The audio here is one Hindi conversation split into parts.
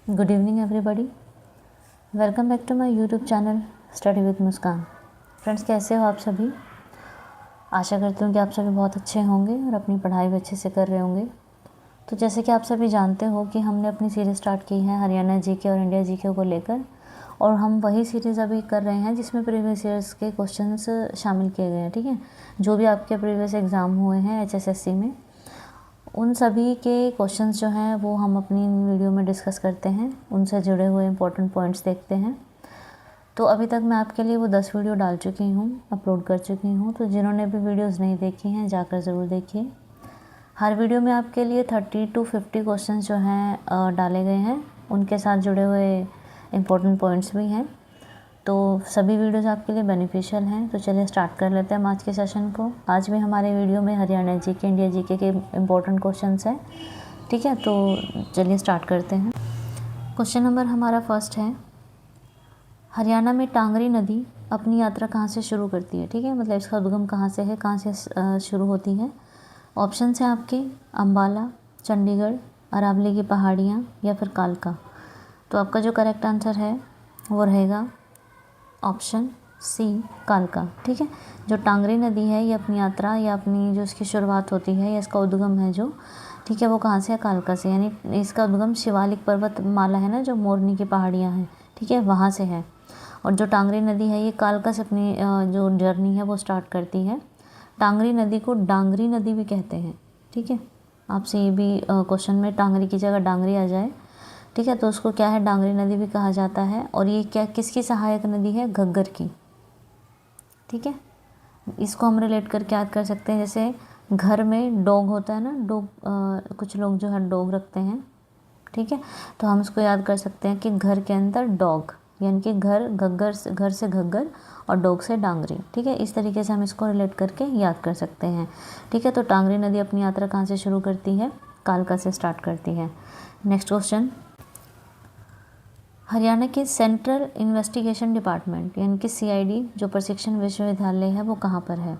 Good evening everybody, welcome back to my YouTube channel study with Muskan. Friends, कैसे हो आप सभी? आशा करती हूँ कि आप सभी बहुत अच्छे होंगे और अपनी पढ़ाई भी अच्छे से कर रहे होंगे। तो जैसे कि आप सभी जानते हो कि हमने अपनी सीरीज़ स्टार्ट की है हरियाणा जीके और इंडिया जीके को लेकर, और हम वही सीरीज़ अभी कर रहे हैं जिसमें प्रीवियस ईयर्स के क्वेश्चंस शामिल किए गए हैं। ठीक है, जो भी आपके प्रीवियस एग्ज़ाम हुए हैं एचएसएससी में, उन सभी के क्वेश्चंस जो हैं वो हम अपनी वीडियो में डिस्कस करते हैं, उनसे जुड़े हुए इंपॉर्टेंट पॉइंट्स देखते हैं। तो अभी तक मैं आपके लिए वो 10 वीडियो डाल चुकी हूँ, अपलोड कर चुकी हूँ। तो जिन्होंने भी वीडियोस नहीं देखी हैं जाकर ज़रूर देखिए। हर वीडियो में आपके लिए 30 to 50 क्वेश्चन जो हैं डाले गए हैं, उनके साथ जुड़े हुए इंपॉर्टेंट पॉइंट्स भी हैं। तो सभी वीडियोस आपके लिए बेनिफिशियल हैं। तो चलिए स्टार्ट कर लेते हैं हम आज के सेशन को। आज भी हमारे वीडियो में हरियाणा जीके इंडिया जीके के इम्पोर्टेंट क्वेश्चंस हैं। ठीक है, तो चलिए स्टार्ट करते हैं। क्वेश्चन नंबर हमारा फर्स्ट है, हरियाणा में टांगरी नदी अपनी यात्रा कहाँ से शुरू करती है? ठीक है, मतलब इसका उद्गम कहाँ से है, कहाँ से शुरू होती है? ऑप्शंस हैं आपके अम्बाला, चंडीगढ़, अरावली की पहाड़ियाँ या फिर कालका। तो आपका जो करेक्ट आंसर है वो रहेगा ऑप्शन सी, कालका। ठीक है, जो टांगरी नदी है ये अपनी यात्रा या अपनी जो इसकी शुरुआत होती है या इसका उद्गम है जो, ठीक है, वो कहाँ से है? कालका से। यानी इसका उद्गम शिवालिक पर्वत माला है ना, जो मोरनी की पहाड़ियाँ हैं, ठीक है, वहाँ से है। और जो टांगरी नदी है ये कालका से अपनी जो जर्नी है वो स्टार्ट करती है। टांगरी नदी को डांगरी नदी भी कहते हैं। ठीक है, आपसे ये भी क्वेश्चन में टांगरी की जगह डांगरी आ जाए, ठीक है, तो उसको क्या है, डांगरी नदी भी कहा जाता है। और ये क्या, किसकी सहायक नदी है? घग्गर की। ठीक है, इसको हम रिलेट करके याद कर सकते हैं, जैसे घर में डॉग होता है ना, डॉग, कुछ लोग जो है डॉग रखते हैं। ठीक है, तो हम इसको याद कर सकते हैं कि घर के अंदर डॉग, यानी कि घर से घग्गर और डॉग से डांगरी। ठीक है, इस तरीके से हम इसको रिलेट करके याद कर सकते हैं। ठीक है, तो टांगरी नदी अपनी यात्रा कहाँ से शुरू करती है? कालका से स्टार्ट करती है। नेक्स्ट क्वेश्चन, हरियाणा के सेंट्रल इन्वेस्टिगेशन डिपार्टमेंट यानी कि सीआईडी जो प्रशिक्षण विश्वविद्यालय है वो कहाँ पर है?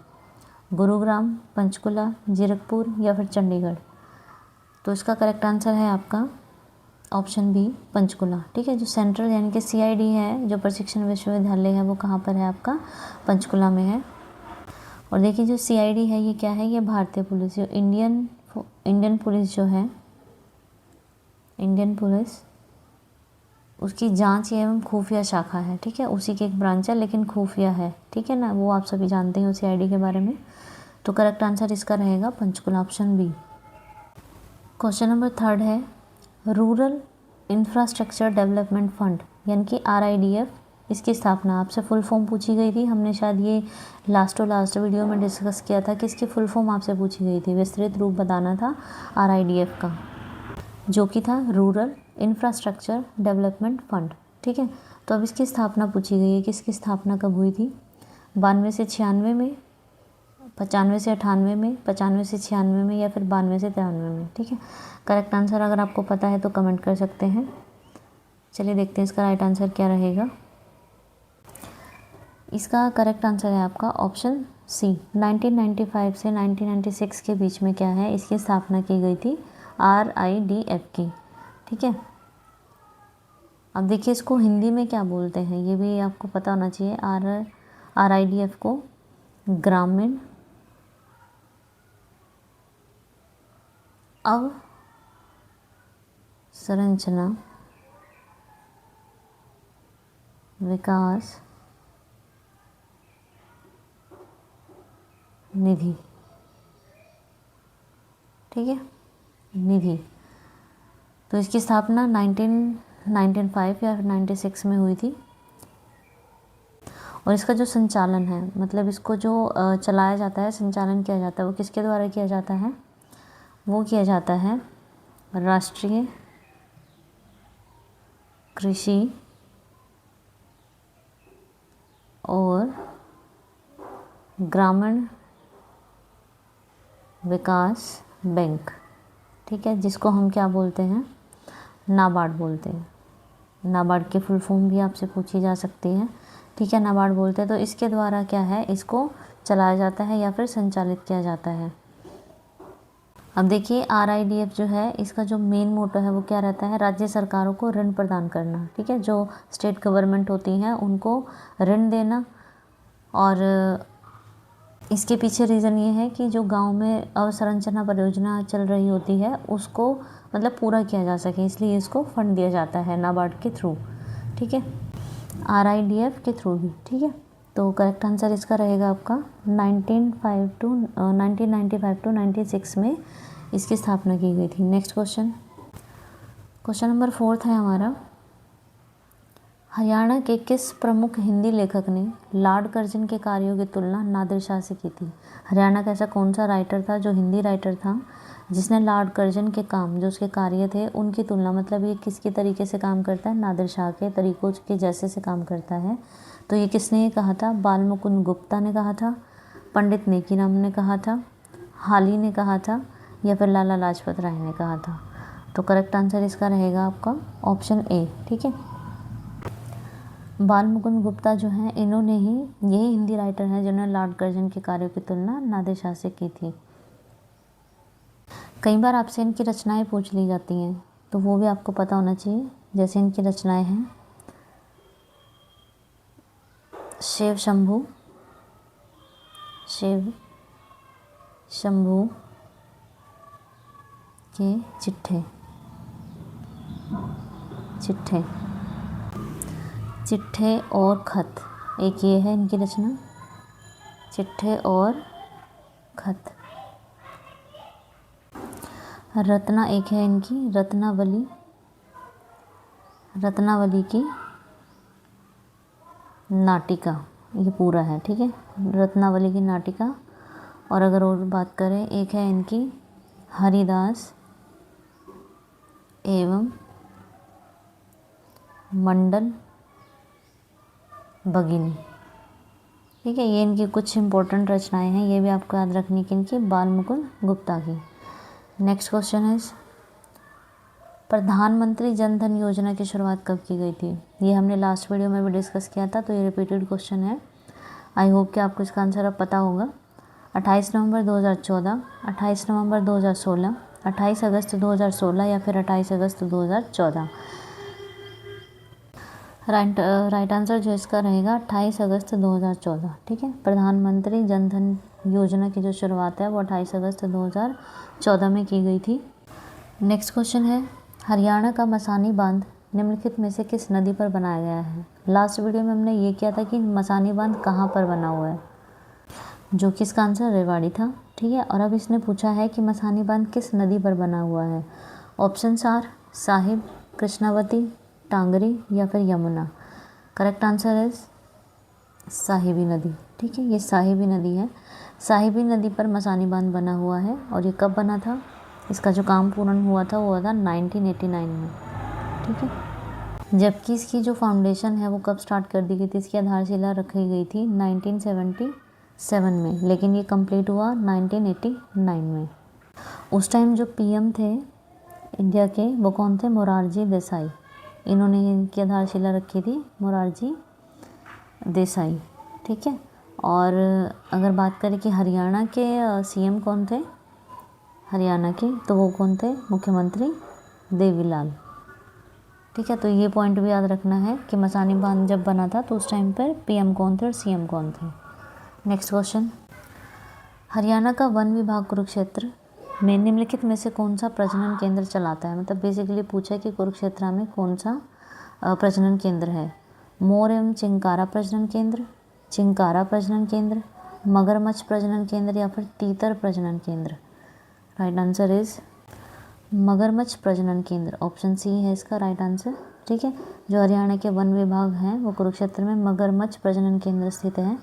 गुरुग्राम, पंचकुला, जीरकपुर या फिर चंडीगढ़। तो इसका करेक्ट आंसर है आपका ऑप्शन बी, पंचकुला। ठीक है, जो सेंट्रल यानी कि सीआईडी है जो प्रशिक्षण विश्वविद्यालय है वो कहाँ पर है? आपका पंचकुला में है। और देखिए, जो सीआईडी है ये क्या है? ये भारतीय पुलिस, जो इंडियन पुलिस जो है, इंडियन पुलिस, उसकी जांच एवं खुफिया शाखा है। ठीक है, उसी की एक ब्रांच है लेकिन खुफिया है। ठीक है ना, वो आप सभी जानते हो सीआईडी के बारे में। तो करेक्ट आंसर इसका रहेगा Panchkula, option B. Question number third है, रूरल इंफ्रास्ट्रक्चर डेवलपमेंट फंड यानी कि आरआईडीएफ, इसकी स्थापना आपसे फुल फॉर्म पूछी गई थी। हमने शायद ये लास्ट वीडियो में डिस्कस किया था कि इसकी फुल फॉर्म आपसे पूछी गई थी, विस्तृत रूप बताना था आरआईडीएफ का, जो कि था रूरल इंफ्रास्ट्रक्चर डेवलपमेंट फंड। ठीक है, तो अब इसकी स्थापना पूछी गई है कि इसकी स्थापना कब हुई थी? 92 से 96 में, 95 से 98 में, 95 से 96 में या फिर 92 से 93 में। ठीक है, करेक्ट आंसर अगर आपको पता है तो कमेंट कर सकते हैं। चलिए देखते हैं इसका राइट आंसर क्या रहेगा। इसका करेक्ट आंसर है आपका ऑप्शन सी, 1995 से 1996 के बीच में क्या है, इसकी स्थापना की गई थी आरआईडीएफ की। ठीक है, अब देखिए इसको हिंदी में क्या बोलते हैं ये भी आपको पता होना चाहिए। आरआईडीएफ को ग्रामीण अवसंरचना विकास निधि। ठीक है, निधि। तो इसकी स्थापना 1995 या फिर 96 में हुई थी। और इसका जो संचालन है, मतलब इसको जो चलाया जाता है, संचालन किया जाता है, वो किसके द्वारा किया जाता है? वो किया जाता है राष्ट्रीय कृषि और ग्रामीण विकास बैंक। ठीक है, जिसको हम क्या बोलते हैं? नाबार्ड बोलते हैं। नाबार्ड की फुल फॉर्म भी आपसे पूछी जा सकती है। ठीक है, नाबार्ड बोलते हैं। तो इसके द्वारा क्या है, इसको चलाया जाता है या फिर संचालित किया जाता है। अब देखिए RIDF जो है, इसका जो मेन मोटो है वो क्या रहता है, राज्य सरकारों को ऋण प्रदान करना। ठीक है, जो स्टेट गवर्नमेंट होती हैं उनको ऋण देना। और इसके पीछे रीज़न ये है कि जो गांव में अवसंरचना परियोजना चल रही होती है उसको मतलब पूरा किया जा सके, इसलिए इसको फंड दिया जाता है नाबार्ड के थ्रू। ठीक है, RIDF के थ्रू भी। ठीक है, तो करेक्ट आंसर इसका रहेगा आपका 1995 टू 96 में इसकी स्थापना की गई थी। नेक्स्ट क्वेश्चन नंबर 4 है हमारा, हरियाणा के किस प्रमुख हिंदी लेखक ने लॉर्ड कर्जन के कार्यों की तुलना नादिर शाह से की थी? हरियाणा का ऐसा कौन सा राइटर था जो हिंदी राइटर था जिसने लॉर्ड कर्जन के काम, जो उसके कार्य थे, उनकी तुलना, मतलब ये किसके तरीके से काम करता है, नादिर शाह के तरीकों के जैसे से काम करता है। तो ये किसने ये कहा था? बाल मुकुंद गुप्ता ने कहा था, पंडित नेकीराम ने कहा था, हाली ने कहा था, या फिर लाला लाजपत राय ने कहा था? तो करेक्ट आंसर इसका रहेगा आपका ऑप्शन ए। ठीक है, बाल मुकुंद गुप्ता जो हैं इन्होंने ही, यही हिंदी राइटर हैं जिन्होंने लॉर्ड कर्जन के कार्यों की तुलना नादिर शाह से की थी। कई बार आपसे इनकी रचनाएं पूछ ली जाती हैं, तो वो भी आपको पता होना चाहिए। जैसे इनकी रचनाएं हैं शिव शंभू के चिट्ठे और खत, एक ये है इनकी रचना, चिट्ठे और खत। रत्ना एक है इनकी रत्नावली की नाटिका, ये पूरा है। ठीक है, रत्नावली की नाटिका। और अगर और बात करें, एक है इनकी हरिदास एवं मंडल भगिनी। ठीक है, ये इनकी कुछ इंपॉर्टेंट रचनाएं हैं, ये भी आपको याद रखनी कि इनकी बाल मुकुंद गुप्ता की। नेक्स्ट क्वेश्चन है, प्रधानमंत्री जन धन योजना की शुरुआत कब की गई थी? ये हमने लास्ट वीडियो में भी डिस्कस किया था, तो ये रिपीटेड क्वेश्चन है। आई होप कि आपको इसका आंसर अब पता होगा। 28 नवंबर 2014, 28 नवंबर 2016, 28 अगस्त 2016 या फिर 28 अगस्त 2014? राइट आंसर जो इसका रहेगा 28 अगस्त 2014। ठीक है, प्रधानमंत्री जन धन योजना की जो शुरुआत है वो 28 अगस्त 2014 में की गई थी। नेक्स्ट क्वेश्चन है, हरियाणा का मसानी बांध निम्नलिखित में से किस नदी पर बनाया गया है? लास्ट वीडियो में हमने ये किया था कि मसानी बांध कहाँ पर बना हुआ है, जो कि इसका आंसर रेवाड़ी था। ठीक है, और अब इसने पूछा है कि मसानी बांध किस नदी पर बना हुआ है। ऑप्शंस आर साहिब, कृष्णावती, टांगरी या फिर यमुना? करेक्ट आंसर है साहिबी नदी। ठीक है, ये साहिबी नदी है। साहिबी नदी पर मसानी बांध बना हुआ है। और ये कब बना था? इसका जो काम पूर्ण हुआ था वो हुआ था 1989 में। ठीक है, जबकि इसकी जो फाउंडेशन है वो कब स्टार्ट कर दी गई थी, इसकी आधारशिला रखी गई थी 1977 में, लेकिन ये कंप्लीट हुआ 1989 में। उस टाइम जो PM थे इंडिया के वो कौन थे? मोरारजी देसाई। इन्होंने इनकी आधारशिला रखी थी, मोरारजी देसाई। ठीक है, और अगर बात करें कि हरियाणा के CM कौन थे हरियाणा के, तो वो कौन थे? मुख्यमंत्री देवीलाल। ठीक है, तो ये पॉइंट भी याद रखना है कि मसानी बांध जब बना था तो उस टाइम पर PM कौन थे और CM कौन थे। नेक्स्ट क्वेश्चन, हरियाणा का वन विभाग कुरुक्षेत्र में निम्नलिखित में से कौन सा प्रजनन केंद्र चलाता है? मतलब बेसिकली पूछा कि कुरुक्षेत्र में कौन सा प्रजनन केंद्र है? मोर एवं चिंकारा प्रजनन केंद्र, मगरमच्छ प्रजनन केंद्र या फिर तीतर प्रजनन केंद्र? राइट आंसर इज मगरमच्छ प्रजनन केंद्र, ऑप्शन सी है इसका राइट आंसर। ठीक है, जो हरियाणा के वन विभाग हैं वो कुरुक्षेत्र में मगरमच्छ प्रजनन केंद्र स्थित है।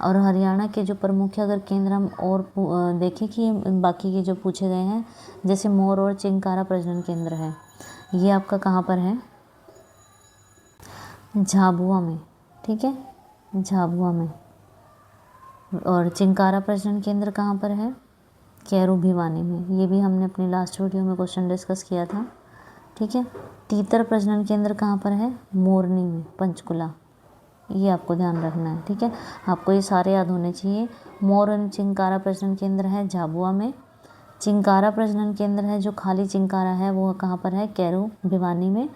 और हरियाणा के जो प्रमुख अगर केंद्र हम और देखें कि बाकी के जो पूछे गए हैं, जैसे मोर और चिंकारा प्रजनन केंद्र है, ये आपका कहाँ पर है? झाबुआ में। ठीक है, झाबुआ में। और चिंकारा प्रजनन केंद्र कहाँ पर है? कैरू भिवानी में। ये भी हमने अपनी लास्ट वीडियो में क्वेश्चन डिस्कस किया था। ठीक है, तीतर प्रजनन केंद्र कहाँ पर है? मोरनी में, पंचकुला। ये आपको ध्यान रखना है। ठीक है, आपको ये सारे याद होने चाहिए। मोर एवं चिंकारा प्रजनन केंद्र है झाबुआ में, चिंकारा प्रजनन केंद्र है, जो खाली चिंकारा है वो कहाँ पर है, कैरो भिवानी में।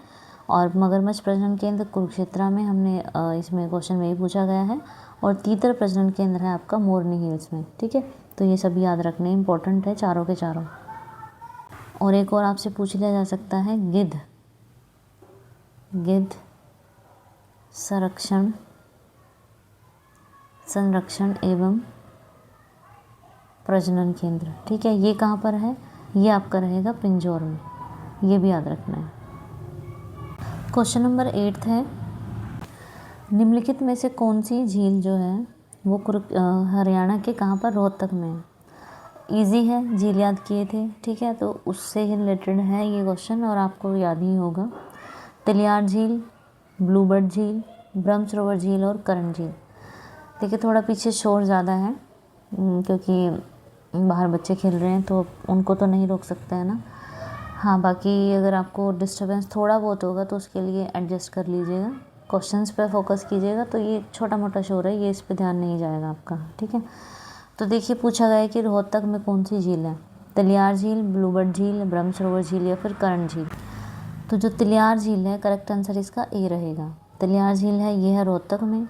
और मगरमच्छ प्रजनन केंद्र कुरुक्षेत्र में, हमने इसमें क्वेश्चन में ही पूछा गया है। और तीतर प्रजनन केंद्र है आपका मोरनी हिल्स में। ठीक है, तो ये सब याद रखने इंपॉर्टेंट है चारों के चारों। और एक और आपसे पूछ लिया जा सकता है, गिद्ध संरक्षण एवं प्रजनन केंद्र। ठीक है, ये कहाँ पर है, ये आपका रहेगा पिंजौर में, ये भी याद रखना है। क्वेश्चन नंबर 8 है, निम्नलिखित में से कौन सी झील जो है वो हरियाणा के कहाँ पर, रोहतक में है। ईजी है, झील याद किए थे। ठीक है, तो उससे ही रिलेटेड है ये क्वेश्चन और आपको याद ही होगा। तिलियार झील, ब्लूबर्ड झील, ब्रह्म सरोवर झील और करण झील। देखिए थोड़ा पीछे शोर ज़्यादा है क्योंकि बाहर बच्चे खेल रहे हैं तो उनको तो नहीं रोक सकते हैं ना। हाँ, बाकी अगर आपको डिस्टर्बेंस थोड़ा बहुत होगा तो उसके लिए एडजस्ट कर लीजिएगा, क्वेश्चंस पे फोकस कीजिएगा। तो ये छोटा मोटा शोर है, ये इस पे ध्यान नहीं जाएगा आपका। ठीक है, तो देखिए पूछा गया है कि रोहतक में कौन सी झील है, तिलियार झील, ब्लूबर्ड झील, ब्रह्म सरोवर झील या फिर करण झील। तो जो तिलियार झील है, करेक्ट आंसर इसका ए रहेगा। तिलियार झील है, ये है रोहतक में।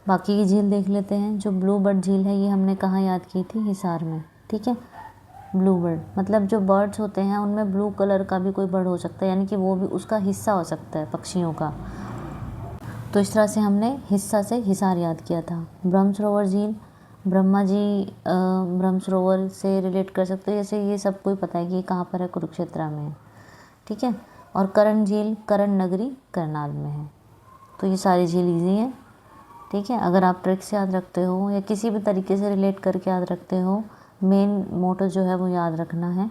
बाकी की झील देख लेते हैं। जो ब्लूबर्ड झील है, ये हमने कहाँ याद की थी, हिसार में। ठीक है, ब्लूबर्ड मतलब जो बर्ड्स होते हैं उनमें ब्लू कलर का भी कोई बर्ड हो सकता है, यानी कि वो भी उसका हिस्सा हो सकता है पक्षियों का। तो इस तरह से हमने हिस्सा से हिसार याद किया था। ब्रह्म सरोवर झील, ब्रह्मा जी ब्रह्म सरोवर से रिलेट कर सकते हैं, जैसे ये सब कोई पता है कि कहाँ पर है, कुरुक्षेत्र में है। ठीक है, और करण झील, करण नगरी करनाल में है। तो ये सारी झील ईजी है। ठीक है, अगर आप ट्रिक से याद रखते हो या किसी भी तरीके से रिलेट करके याद रखते हो, मेन मोटो जो है वो याद रखना है।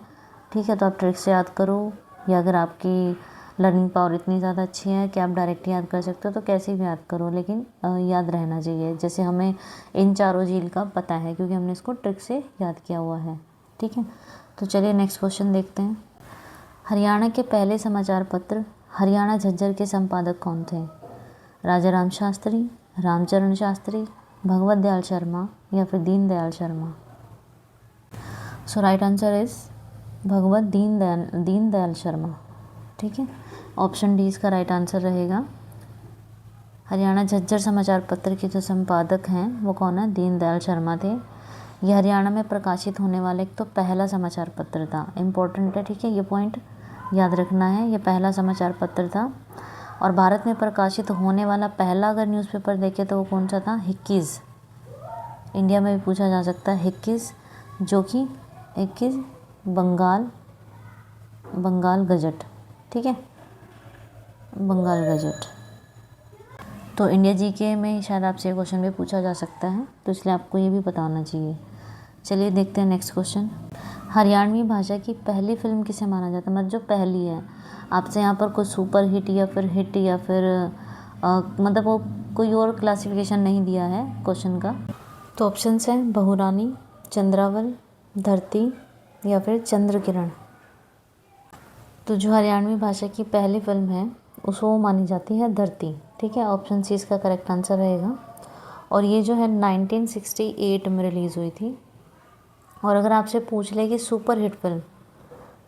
ठीक है, तो आप ट्रिक से याद करो, या अगर आपकी लर्निंग पावर इतनी ज़्यादा अच्छी है कि आप डायरेक्ट याद कर सकते हो तो कैसे भी याद करो, लेकिन याद रहना चाहिए। जैसे हमें इन चारों झील का पता है क्योंकि हमने इसको ट्रिक से याद किया हुआ है। ठीक है, तो चलिए नेक्स्ट क्वेश्चन देखते हैं। हरियाणा के पहले समाचार पत्र हरियाणा झज्जर के संपादक कौन थे, राजा राम शास्त्री, रामचरण शास्त्री, भगवत दयाल शर्मा या फिर दीनदयाल शर्मा। सो राइट आंसर इज भगवत दीनदयाल शर्मा। ठीक है, ऑप्शन डी इसका राइट आंसर रहेगा। हरियाणा झज्जर समाचार पत्र के जो संपादक हैं वो कौन है, दीनदयाल शर्मा थे। ये हरियाणा में प्रकाशित होने वाला एक तो पहला समाचार पत्र था, इम्पोर्टेंट है। ठीक है, ये पॉइंट याद रखना है, ये पहला समाचार पत्र था। और भारत में प्रकाशित होने वाला पहला अगर न्यूज़पेपर देखें तो वो कौन सा था, हिक्कीज़। इंडिया में भी पूछा जा सकता है हिक्कीज़, जो कि हिक्कीज़ बंगाल गजट। ठीक है, बंगाल गजट। तो इंडिया जीके में शायद आपसे क्वेश्चन भी पूछा जा सकता है, तो इसलिए आपको ये भी पता होना चाहिए। चलिए देखते हैं नेक्स्ट क्वेश्चन। हरियाणवी भाषा की पहली फिल्म किसे माना जाता है, मतलब जो पहली है। आपसे यहाँ पर कोई सुपर हिट या फिर मतलब वो कोई और क्लासिफिकेशन नहीं दिया है क्वेश्चन का। तो ऑप्शंस हैं बहुरानी, चंद्रावल, धरती या फिर चंद्रकिरण। तो जो हरियाणवी भाषा की पहली फिल्म है उसको मानी जाती है धरती। ठीक है, ऑप्शन सी इसका करेक्ट आंसर रहेगा। और ये जो है 1968 में रिलीज़ हुई थी। और अगर आपसे पूछ ले कि सुपर हिट फिल्म,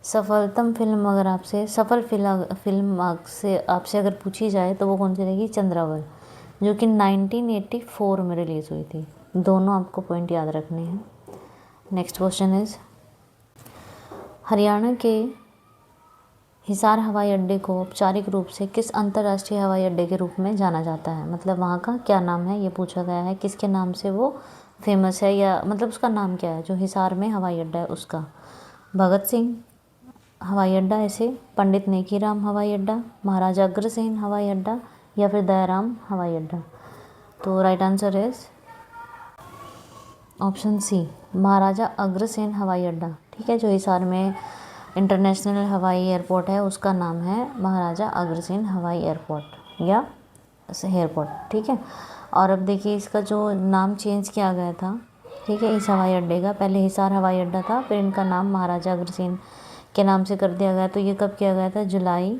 सफलतम फिल्म, अगर आपसे सफल फिल्म से आपसे अगर पूछी जाए तो वो कौन सी रहेगी, चंद्रावल, जो कि 1984 में रिलीज़ हुई थी। दोनों आपको पॉइंट याद रखने हैं। नेक्स्ट क्वेश्चन इज, हरियाणा के हिसार हवाई अड्डे को औपचारिक रूप से किस अंतर्राष्ट्रीय हवाई अड्डे के रूप में जाना जाता है, मतलब वहाँ का क्या नाम है, ये पूछा गया है। किसके नाम से वो फेमस है, या मतलब उसका नाम क्या है जो हिसार में हवाई अड्डा है उसका। भगत सिंह हवाई अड्डा, ऐसे पंडित नेकीराम हवाई अड्डा, महाराजा अग्रसेन हवाई अड्डा या फिर दयाराम हवाई अड्डा। तो right answer is option C, Maharaja Agrasen हवाई अड्डा। ठीक है, जो हिसार में इंटरनेशनल हवाई एयरपोर्ट है उसका नाम है महाराजा अग्रसेन हवाई एयरपोर्ट या एयरपोर्ट। ठीक है, और अब देखिए इसका जो नाम चेंज किया गया था, ठीक है, इस हवाई अड्डे का पहले हिसार हवाई अड्डा था, फिर इनका नाम महाराजा अग्रसेन के नाम से कर दिया गया। तो ये कब किया गया था, जुलाई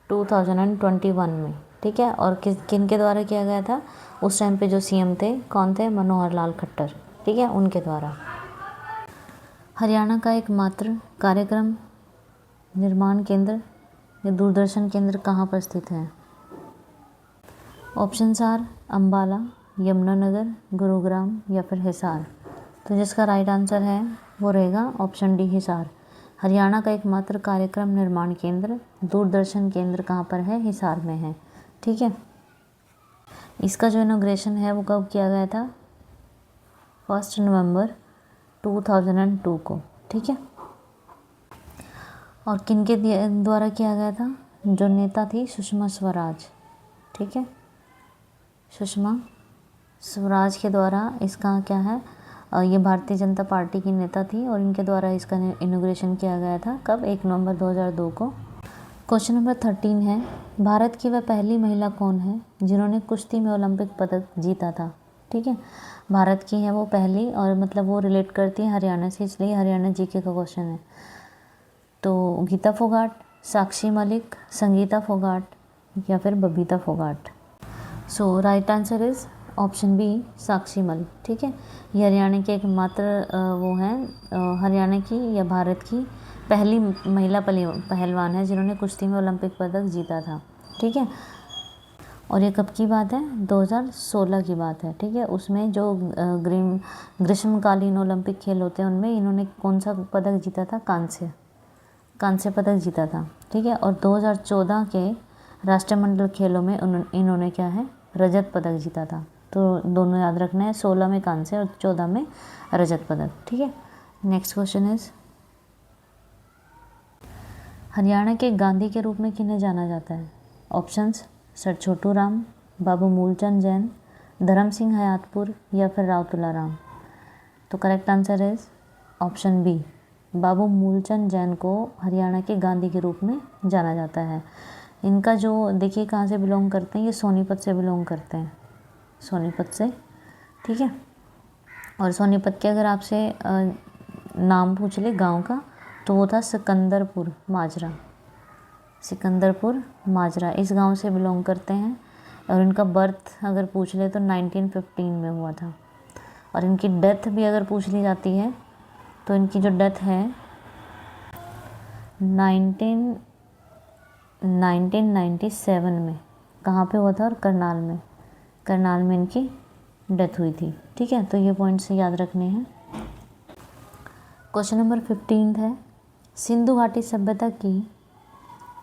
2021 में। ठीक है, और किन के द्वारा किया गया था, उस टाइम पे जो सीएम थे कौन थे, मनोहर लाल खट्टर। ठीक है, उनके द्वारा। हरियाणा का एकमात्र कार्यक्रम निर्माण केंद्र या दूरदर्शन केंद्र कहाँ पर स्थित है? ऑप्शंस आर अम्बाला, यमुनानगर, गुरुग्राम या फिर हिसार। तो जिसका राइट आंसर है वो रहेगा ऑप्शन डी, हिसार। हरियाणा का एकमात्र कार्यक्रम निर्माण केंद्र दूरदर्शन केंद्र कहाँ पर है? हिसार में है। ठीक है, इसका जो इनॉग्रेशन है वो कब किया गया था? 1 नवंबर 2002 को। ठीक है, और किनके द्वारा किया गया था? जो नेता थी सुषमा स्वराज। ठीक है, सुषमा स्वराज के द्वारा इसका क्या है, ये भारतीय जनता पार्टी की नेता थी और इनके द्वारा इसका इनॉग्रेशन किया गया था। कब? 1 नवंबर 2002 को। क्वेश्चन नंबर 13 है, भारत की वह पहली महिला कौन है जिन्होंने कुश्ती में ओलंपिक पदक जीता था? ठीक है, भारत की है वो पहली, और मतलब वो रिलेट करती है हरियाणा से, इसलिए हरियाणा जीके का क्वेश्चन है। तो गीता फोगाट, साक्षी मलिक, संगीता फोगाट या फिर Babita Phogat. So right answer is option B, Sakshi Malik. ठीक है, ये हरियाणा के एकमात्र वो हैं, हरियाणा की या भारत की पहली महिला पहलवान है जिन्होंने कुश्ती में ओलंपिक पदक जीता था। ठीक है, और ये कब की बात है? 2016 की बात है। ठीक है, उसमें जो ग्रीष्मकालीन ओलंपिक खेल होते हैं उनमें इन्होंने कौन सा पदक जीता था? कांस्य पदक जीता था। ठीक है, और 2014 के राष्ट्रमंडल खेलों में इन्होंने क्या है? रजत पदक जीता था। तो दोनों याद रखना है, 16 में कांस्य और 14 में रजत पदक। ठीक है, नेक्स्ट क्वेश्चन इज, हरियाणा के गांधी के रूप में किन्हें जाना जाता है? ऑप्शंस सर छोटू राम, बाबू मूलचंद जैन, धर्म सिंह हयातपुर या फिर राव तुलाराम। तो correct answer is option B, Babu Moolchand Jain को हरियाणा के गांधी के रूप में जाना जाता है। इनका जो देखिए कहाँ से बिलोंग करते हैं, ये सोनीपत से बिलोंग करते हैं, सोनीपत से। ठीक है, और सोनीपत के अगर आपसे नाम पूछ ले गांव का तो वो था सिकंदरपुर माजरा। सिकंदरपुर माजरा इस गांव से बिलोंग करते हैं, और इनका बर्थ अगर पूछ ले तो 1915 में हुआ था। और इनकी डेथ भी अगर पूछ ली जाती है तो इनकी जो डेथ है 1997 में, कहाँ पे हुआ था? और करनाल में इनकी डेथ हुई थी। ठीक है, तो ये पॉइंट्स याद रखने हैं। क्वेश्चन नंबर 15 है, सिंधु घाटी सभ्यता की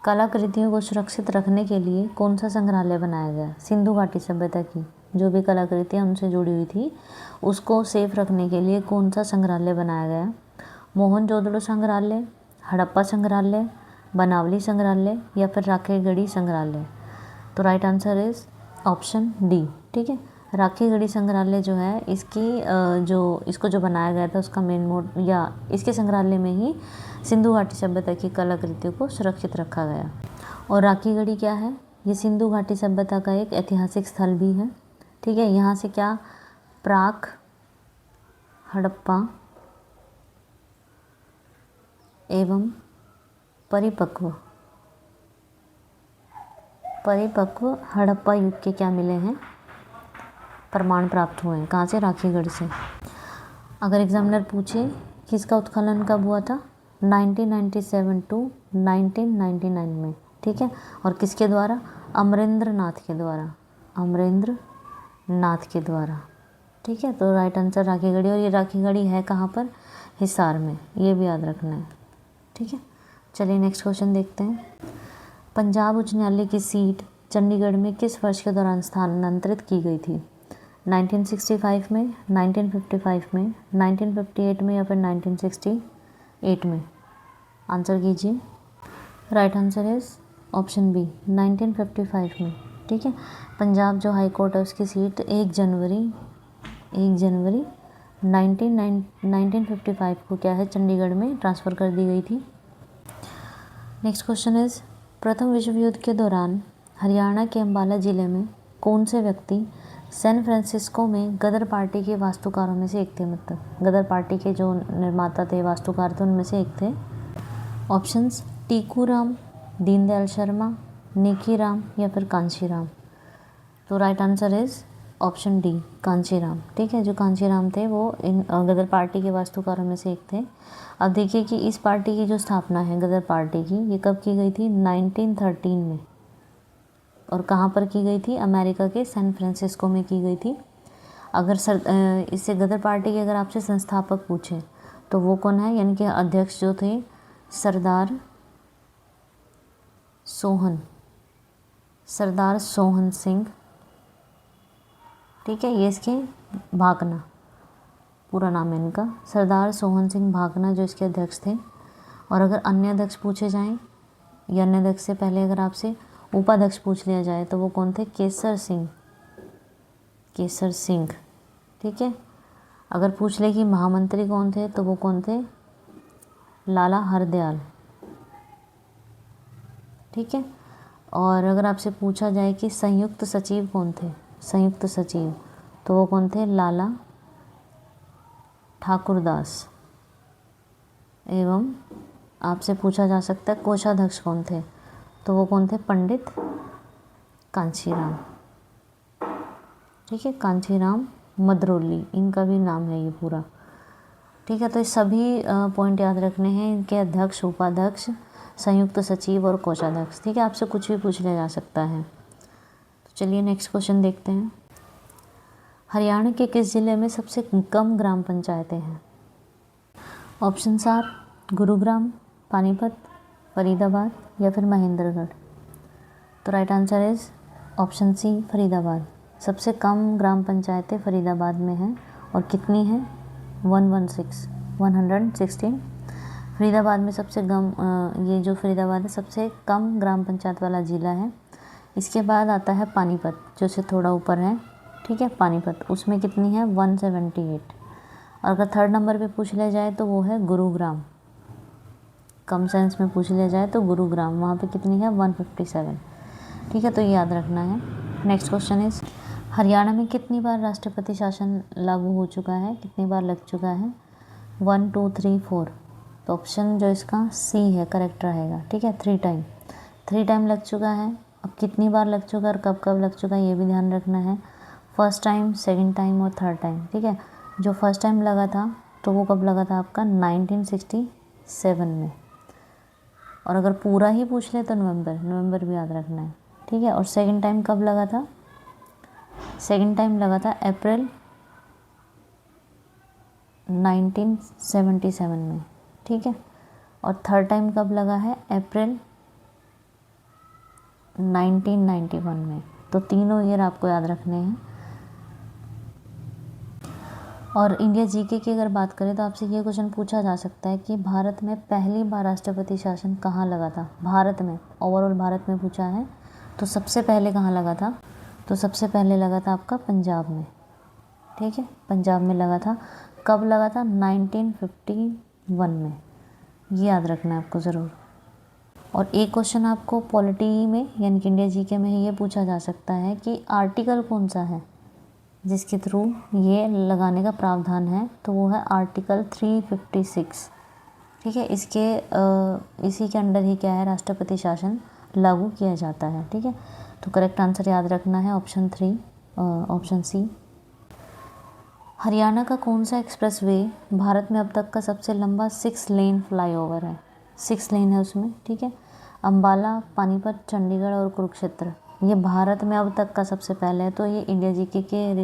कलाकृतियों को सुरक्षित रखने के लिए कौन सा संग्रहालय बनाया गया? सिंधु घाटी सभ्यता की जो भी कलाकृतियाँ उनसे जुड़ी हुई थी उसको सेफ रखने के लिए कौन सा संग्रहालय बनाया गया? मोहनजोदड़ो संग्रहालय, हड़प्पा संग्रहालय, बनावली संग्रहालय या फिर राखेगढ़ी संग्रहालय। तो right answer is option D. ठीक है, राखेगढ़ी संग्रहालय जो है इसको जो बनाया गया था उसका मेन मोड या इसके संग्रहालय में ही सिंधु घाटी सभ्यता की कलाकृतियों को सुरक्षित रखा गया। और राखेगढ़ी क्या है? ये सिंधु घाटी सभ्यता का एक ऐतिहासिक स्थल भी है। ठीक है, यहाँ से क्या प्राक, हड़प्पा एवं परिपक्व हड़प्पा युग के क्या मिले हैं? प्रमाण प्राप्त हुए हैं। कहाँ से? राखेगढ़ से। अगर एग्जामिनर पूछे किसका उत्खनन कब हुआ था? 1997 टू 1999 में। ठीक है, और किसके द्वारा? अमरेंद्र नाथ के द्वारा। ठीक है, तो राइट आंसर राखेगढ़ी। और ये राखेगढ़ी है कहाँ पर? हिसार में, ये भी याद रखना है। ठीक है, चलिए नेक्स्ट क्वेश्चन देखते हैं। पंजाब उच्च न्यायालय की सीट चंडीगढ़ में किस वर्ष के दौरान स्थानांतरित की गई थी? 1965 में, 1955 में, 1958 में या फिर 1968 में? आंसर कीजिए। Right answer is option B, 1955 में। ठीक है, पंजाब जो हाई कोर्ट है उसकी सीट 1 जनवरी 1955 को क्या है चंडीगढ़ में ट्रांसफ़र कर दी गई थी। नेक्स्ट क्वेश्चन इज, प्रथम विश्व युद्ध के दौरान हरियाणा के अम्बाला ज़िले में कौन से व्यक्ति सैन फ्रांसिस्को में गदर पार्टी के वास्तुकारों में से एक थे? मतलब गदर पार्टी के जो निर्माता थे, वास्तुकार थे, उनमें से एक थे। ऑप्शंस टीकू राम, दीनदयाल शर्मा, नेकी राम या फिर कांशी राम। तो right answer is option D Kanchiram. ठीक है, जो कांचीराम थे वो इन गदर पार्टी के वास्तुकारों में से एक थे। अब देखिए कि इस पार्टी की जो स्थापना है गदर पार्टी की, ये कब की गई थी? 1913 में। और कहाँ पर की गई थी? अमेरिका के सैन फ्रांसिस्को में की गई थी। अगर इससे गदर पार्टी के अगर आपसे संस्थापक पूछे तो वो कौन है, यानी कि अध्यक्ष जो थे सरदार सोहन सिंह। ठीक है, ये इसके भागना, पूरा नाम है इनका सरदार सोहन सिंह भागना, जो इसके अध्यक्ष थे। और अगर अन्य अध्यक्ष पूछे जाएं या अन्य अध्यक्ष से पहले अगर आपसे उपाध्यक्ष पूछ लिया जाए तो वो कौन थे? केसर सिंह। ठीक है, अगर पूछ ले कि महामंत्री कौन थे तो वो कौन थे? लाला हरदयाल। ठीक है, और अगर आपसे पूछा जाए कि संयुक्त सचिव कौन थे, संयुक्त सचिव, तो वो कौन थे? लाला ठाकुरदास। एवं आपसे पूछा जा सकता है कोषाध्यक्ष कौन थे, तो वो कौन थे? पंडित कांचीराम। ठीक है, कांचीराम मदरोली इनका भी नाम है ये पूरा। ठीक है, तो ये सभी पॉइंट याद रखने हैं, इनके अध्यक्ष, उपाध्यक्ष, संयुक्त सचिव और कोषाध्यक्ष। ठीक है, आपसे कुछ भी पूछ लिया जा सकता है। तो चलिए नेक्स्ट क्वेश्चन देखते हैं। हरियाणा के किस जिले में सबसे कम ग्राम पंचायतें हैं? ऑप्शंस आर गुरुग्राम, पानीपत, फरीदाबाद या फिर महेंद्रगढ़। तो right answer is option C Faridabad. सबसे कम ग्राम पंचायतें फरीदाबाद में हैं और कितनी हैं? 116। फरीदाबाद में सबसे कम ये जो फरीदाबाद है सबसे कम ग्राम पंचायत वाला ज़िला है। इसके बाद आता है पानीपत, जो से थोड़ा ऊपर है। ठीक है, पानीपत, उसमें कितनी है? 178। और अगर थर्ड नंबर पे पूछ लिया जाए तो वो है गुरुग्राम। कम सेंस में पूछ लिया जाए तो गुरुग्राम, वहाँ पे कितनी है? 157। ठीक है, तो ये याद रखना है। नेक्स्ट क्वेश्चन इज हरियाणा में कितनी बार राष्ट्रपति शासन लागू हो चुका है, कितनी बार लग चुका है? 1 2 3 4। तो ऑप्शन जो इसका सी है करेक्ट रहेगा। ठीक है, 3 टाइम लग चुका है। अब कितनी बार लग चुका है और कब कब लग चुका है ये भी ध्यान रखना है। फर्स्ट टाइम, सेकंड टाइम और थर्ड टाइम। ठीक है, जो फर्स्ट टाइम लगा था तो वो कब लगा था आपका? 1967 में। और अगर पूरा ही पूछ ले तो नवंबर भी याद रखना है। ठीक है, और सेकंड टाइम कब लगा था? सेकंड टाइम लगा था अप्रैल 1977 में। ठीक है, और थर्ड टाइम कब लगा है? अप्रैल 1991 में। तो तीनों ईयर आपको याद रखने हैं। और इंडिया जीके की अगर बात करें तो आपसे ये क्वेश्चन पूछा जा सकता है कि भारत में पहली बार राष्ट्रपति शासन कहाँ लगा था? भारत में, ओवरऑल भारत में पूछा है, तो सबसे पहले कहाँ लगा था? तो सबसे पहले लगा था आपका पंजाब में। ठीक है, पंजाब में लगा था। कब लगा था? 1951 में। ये याद रखना है आपको ज़रूर। और एक क्वेश्चन आपको पॉलिटी में यानी कि इंडिया जीके में ये पूछा जा सकता है कि आर्टिकल कौन सा है जिसके थ्रू ये लगाने का प्रावधान है? तो वो है आर्टिकल 356। ठीक है, इसी के अंडर ही क्या है? राष्ट्रपति शासन लागू किया जाता है। ठीक है, तो करेक्ट आंसर याद रखना है ऑप्शन सी। हरियाणा का कौन सा एक्सप्रेसवे भारत में अब तक का सबसे लंबा 6 लेन फ्लाईओवर है? 6 लेन है उसमें। ठीक है, अम्बाला, पानीपत, चंडीगढ़ और कुरुक्षेत्र, ये भारत में अब तक का सबसे पहले है। तो ये इंडिया जीके के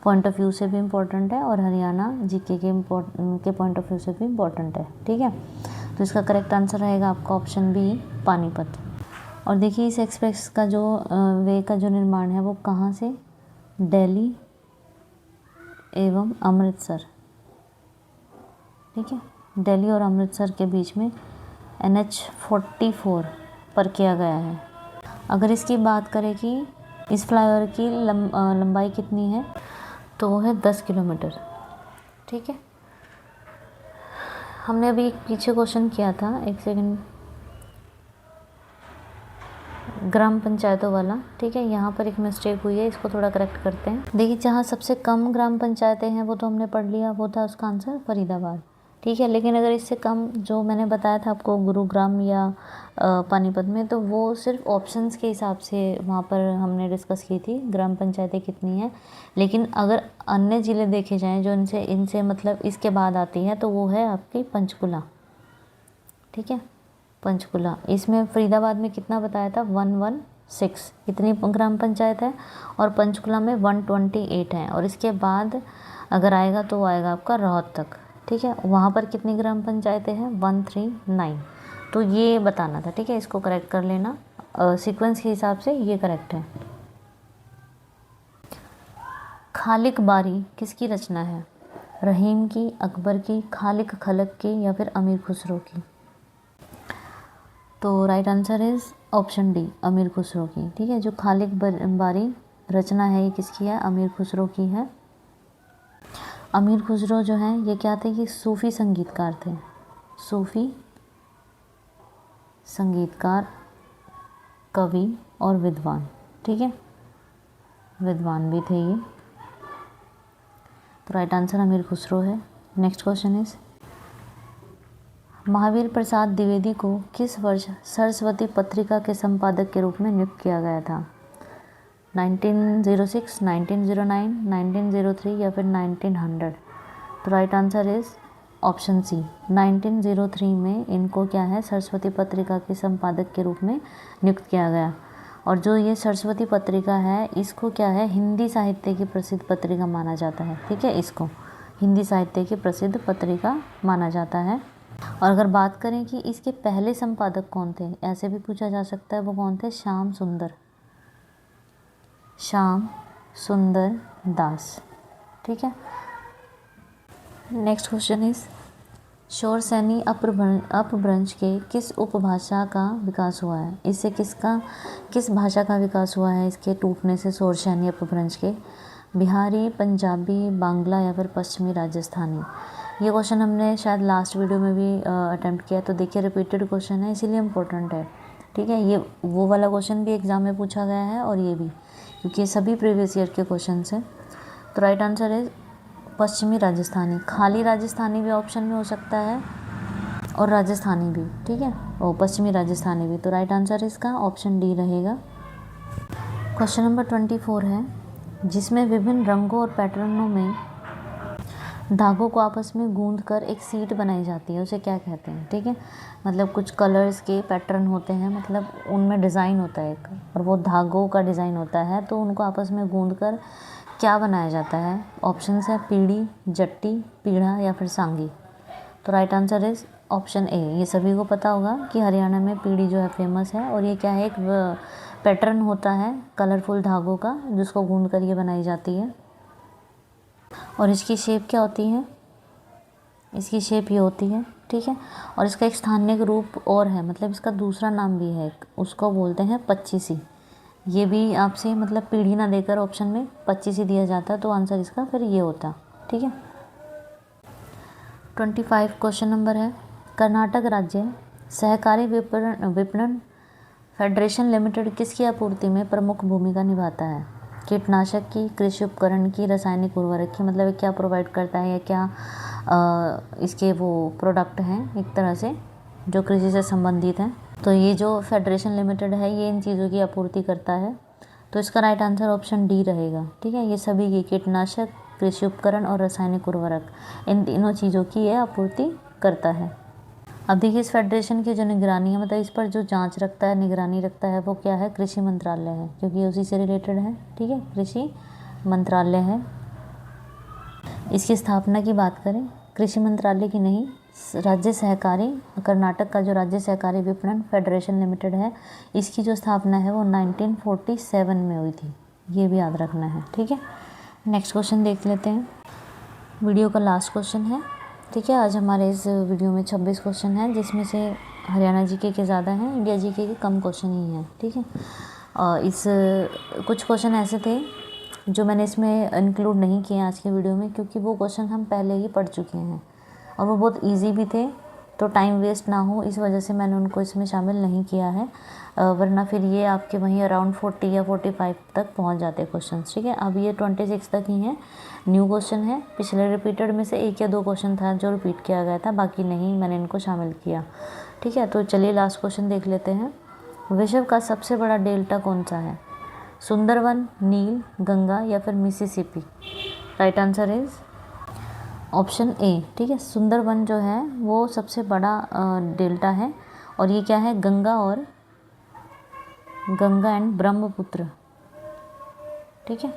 पॉइंट ऑफ व्यू से भी इम्पोर्टेंट है और हरियाणा जीके के पॉइंट ऑफ व्यू से भी इम्पोर्टेंट है। ठीक है, तो इसका करेक्ट आंसर रहेगा आपका ऑप्शन बी पानीपत। और देखिए इस एक्सप्रेस का जो वे का जो निर्माण है वो कहाँ से? दिल्ली एवं अमृतसर। ठीक है, दिल्ली और अमृतसर के बीच में NH44 पर किया गया है। अगर इसकी बात करें कि इस फ्लाईओवर की लंबाई कितनी है, तो वो है 10 किलोमीटर। ठीक है, हमने अभी एक पीछे क्वेश्चन किया था, एक सेकंड, ग्राम पंचायतों वाला। ठीक है, यहाँ पर एक मिस्टेक हुई है, इसको थोड़ा करेक्ट करते हैं। देखिए जहाँ सबसे कम ग्राम पंचायतें हैं वो तो हमने पढ़ लिया, वो था उसका आंसर फरीदाबाद। ठीक है। लेकिन अगर इससे कम जो मैंने बताया था आपको गुरुग्राम या पानीपत में, तो वो सिर्फ ऑप्शंस के हिसाब से वहाँ पर हमने डिस्कस की थी ग्राम पंचायतें कितनी हैं। लेकिन अगर अन्य ज़िले देखे जाएं जो इनसे इनसे मतलब इसके बाद आती है, तो वो है आपकी पंचकुला। ठीक है, पंचकुला। इसमें फरीदाबाद में कितना बताया था, 116 इतनी ग्राम पंचायत है, और पंचकुला में 128 है। और इसके बाद अगर आएगा तो आएगा आपका रोहतक। ठीक है, वहाँ पर कितनी ग्राम पंचायतें हैं, 139। तो ये बताना था। ठीक है, इसको करेक्ट कर लेना, सीक्वेंस के हिसाब से ये करेक्ट है। खालिक बारी किसकी रचना है, रहीम की, अकबर की, खालिक खलक की, या फिर अमीर खुसरो की। तो right answer is option D, अमीर खुसरो की। ठीक है, जो खालिक बारी रचना है ये किसकी है, अमीर खुसरो की है। अमीर खुसरो जो हैं ये क्या थे, ये सूफ़ी संगीतकार थे, सूफ़ी संगीतकार, कवि और विद्वान। ठीक है, विद्वान भी थे ये। तो राइट आंसर अमीर खुसरो है। Next question is, Mahavir Prasad Dwivedi को किस वर्ष सरस्वती पत्रिका के संपादक के रूप में नियुक्त किया गया था, 1906, 1909, 1903 या फिर 1900। तो right answer is option C, 1903 में इनको क्या है, सरस्वती पत्रिका के संपादक के रूप में नियुक्त किया गया। और जो ये सरस्वती पत्रिका है, इसको क्या है, हिंदी साहित्य की प्रसिद्ध पत्रिका माना जाता है। ठीक है, इसको हिंदी साहित्य की प्रसिद्ध पत्रिका माना जाता है। और अगर बात करें कि इसके पहले संपादक कौन थे, ऐसे भी पूछा जा सकता है, वो कौन थे, श्याम सुंदर, श्याम सुंदर दास। ठीक है। नेक्स्ट क्वेश्चन इज, शौरसेनी अपभ्रंश के किस उपभाषा का विकास हुआ है, इससे किस भाषा का विकास हुआ है इसके टूटने से, शौरसेनी अपभ्रंश के, बिहारी, पंजाबी, बांग्ला या फिर पश्चिमी राजस्थानी। ये क्वेश्चन हमने शायद लास्ट वीडियो में भी अटेम्प्ट किया, तो देखिए रिपीटेड क्वेश्चन है, इसीलिए इम्पोर्टेंट है। ठीक है, ये वो वाला क्वेश्चन भी एग्ज़ाम में पूछा गया है, और ये भी, क्योंकि ये सभी प्रीवियस ईयर के क्वेश्चन हैं। तो राइट आंसर है पश्चिमी राजस्थानी। खाली राजस्थानी भी ऑप्शन में हो सकता है, और राजस्थानी भी। ठीक है, और पश्चिमी राजस्थानी भी। तो राइट आंसर इसका ऑप्शन डी रहेगा। क्वेश्चन नंबर 24 है, जिसमें विभिन्न रंगों और पैटर्नों में धागों को आपस में गूंद कर एक सीट बनाई जाती है, उसे क्या कहते हैं। ठीक है, मतलब कुछ कलर्स के पैटर्न होते हैं, मतलब उनमें डिज़ाइन होता है एक, और वो धागों का डिज़ाइन होता है, तो उनको आपस में गूंद कर क्या बनाया जाता है। ऑप्शंस है पीढ़ी, जट्टी, पीढ़ा या फिर सांगी। तो right answer is option A. ये सभी को पता होगा कि हरियाणा में पीढ़ी जो है फेमस है, और ये क्या है, एक पैटर्न होता है कलरफुल धागों का, जिसको गूंद कर ये बनाई जाती है। और इसकी शेप क्या होती है, इसकी शेप ये होती है। ठीक है, और इसका एक स्थानिक रूप और है, मतलब इसका दूसरा नाम भी है, उसको बोलते हैं पच्चीसी। ये भी आपसे मतलब पीढ़ी ना देकर ऑप्शन में 25 ही दिया जाता, तो आंसर इसका फिर ये होता। ठीक है। 25 क्वेश्चन नंबर है, कर्नाटक राज्य सहकारी विपणन फेडरेशन लिमिटेड किसकी आपूर्ति में प्रमुख भूमिका निभाता है, कीटनाशक की, कृषि उपकरण की, रासायनिक उर्वरक की। मतलब क्या प्रोवाइड करता है, या क्या इसके वो प्रोडक्ट हैं एक तरह से जो कृषि से संबंधित हैं। तो ये जो फेडरेशन लिमिटेड है, ये इन चीज़ों की आपूर्ति करता है। तो इसका राइट आंसर ऑप्शन डी रहेगा। ठीक है, ये सभी की कीटनाशक, कृषि उपकरण और रासायनिक उर्वरक, इन तीनों चीज़ों की ये आपूर्ति करता है। अब देखिए, इस फेडरेशन की जो निगरानी है, मतलब इस पर जो जांच रखता है, निगरानी रखता है, वो क्या है, कृषि मंत्रालय है, क्योंकि उसी से रिलेटेड है। ठीक है, कृषि मंत्रालय है। इसकी स्थापना की बात करें, कृषि मंत्रालय की नहीं, राज्य सहकारी, कर्नाटक का जो राज्य सहकारी विपणन फेडरेशन लिमिटेड है, इसकी जो स्थापना है वो 1947 में हुई थी। ये भी याद रखना है। ठीक है, नेक्स्ट क्वेश्चन देख लेते हैं। वीडियो का लास्ट क्वेश्चन है। ठीक है, आज हमारे इस वीडियो में 26 क्वेश्चन हैं, जिसमें से हरियाणा जीके के ज़्यादा हैं, इंडिया जीके के कम क्वेश्चन ही हैं। ठीक है, इस कुछ क्वेश्चन ऐसे थे जो मैंने इसमें इंक्लूड नहीं किए आज के वीडियो में, क्योंकि वो क्वेश्चन हम पहले ही पढ़ चुके हैं और वो बहुत इजी भी थे, तो टाइम वेस्ट ना हो इस वजह से मैंने उनको इसमें शामिल नहीं किया है, वरना फिर ये आपके वहीं अराउंड 40 या 45 तक पहुंच जाते क्वेश्चन। ठीक है, अब ये 26 तक ही है, न्यू क्वेश्चन है। पिछले रिपीटेड में से 1 या 2 क्वेश्चन था जो रिपीट किया गया था, बाकी नहीं मैंने इनको शामिल किया। ठीक है, तो चलिए लास्ट क्वेश्चन देख लेते हैं। विश्व का सबसे बड़ा डेल्टा कौन सा है? सुंदरवन, नील, गंगा या फिर Mississippi? Right answer is option A. ठीक है, सुंदरवन जो है वो सबसे बड़ा डेल्टा है, और ये क्या है? गंगा एंड ब्रह्मपुत्र। ठीक है,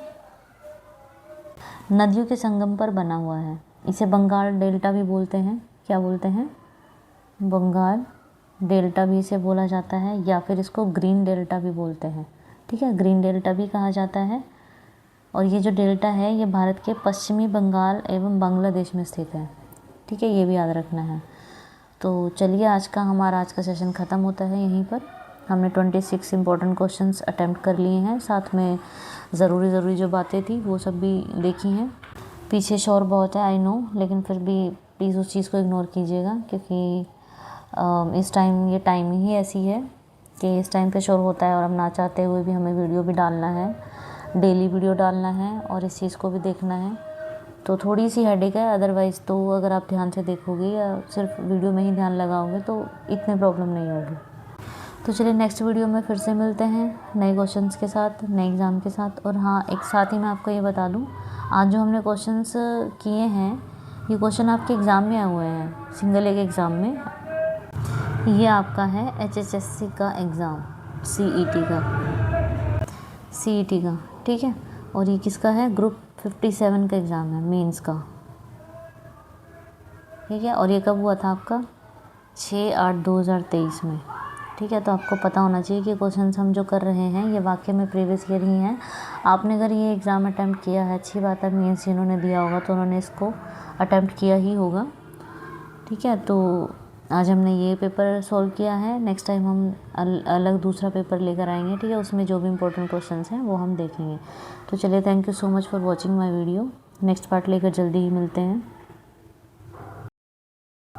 नदियों के संगम पर बना हुआ है। इसे बंगाल डेल्टा भी बोलते हैं। क्या बोलते हैं? बंगाल डेल्टा भी इसे बोला जाता है, या फिर इसको ग्रीन डेल्टा भी बोलते हैं। ठीक है, ग्रीन डेल्टा भी कहा जाता है। और ये जो डेल्टा है ये भारत के पश्चिमी बंगाल एवं बांग्लादेश में स्थित है। ठीक है, ये भी याद रखना है। तो चलिए हमारा आज का सेशन ख़त्म होता है यहीं पर। हमने 26 इंपॉर्टेंट क्वेश्चंस अटेम्प्ट कर लिए हैं, साथ में ज़रूरी जो बातें थी वो सब भी देखी हैं। पीछे शोर बहुत है आई नो, लेकिन फिर भी प्लीज़ उस चीज़ को इग्नोर कीजिएगा, क्योंकि इस टाइम ये टाइमिंग ही ऐसी है कि इस टाइम पे शोर होता है, और हम ना चाहते हुए भी हमें वीडियो भी डालना है, डेली वीडियो डालना है और इस चीज़ को भी देखना है। तो थोड़ी सी हेडेक है, अदरवाइज़ तो अगर आप ध्यान से देखोगे या सिर्फ वीडियो में ही ध्यान लगाओगे तो इतने प्रॉब्लम नहीं होगी। तो चलिए नेक्स्ट वीडियो में फिर से मिलते हैं नए क्वेश्चंस के साथ, नए एग्ज़ाम के साथ। और हाँ, एक साथ ही मैं आपको ये बता दूँ, आज जो हमने क्वेश्चंस किए हैं ये क्वेश्चन आपके एग्ज़ाम में आए हुए हैं, सिंगल एक एग्ज़ाम में। ये आपका है HSSC का एग्ज़ाम, CET का। ठीक है, और ये किसका है? ग्रुप 57 का एग्ज़ाम है, मेंस का। ठीक है, और ये कब हुआ था आपका? 6/8/2023 में। ठीक है, तो आपको पता होना चाहिए कि क्वेश्चंस हम जो कर रहे हैं ये वाकई में प्रीवियस ईयर ही हैं। आपने अगर ये एग्ज़ाम अटैम्प्ट किया है, अच्छी बात है, मेंस जिन्होंने दिया होगा तो उन्होंने इसको अटैम्प्ट किया ही होगा। ठीक है, तो आज हमने ये पेपर सॉल्व किया है, नेक्स्ट टाइम हम अलग दूसरा पेपर लेकर आएंगे। ठीक है, उसमें जो भी इंपॉर्टेंट क्वेश्चंस हैं वो हम देखेंगे। तो चलिए, thank you so much for watching my video. Next part लेकर जल्दी ही मिलते हैं।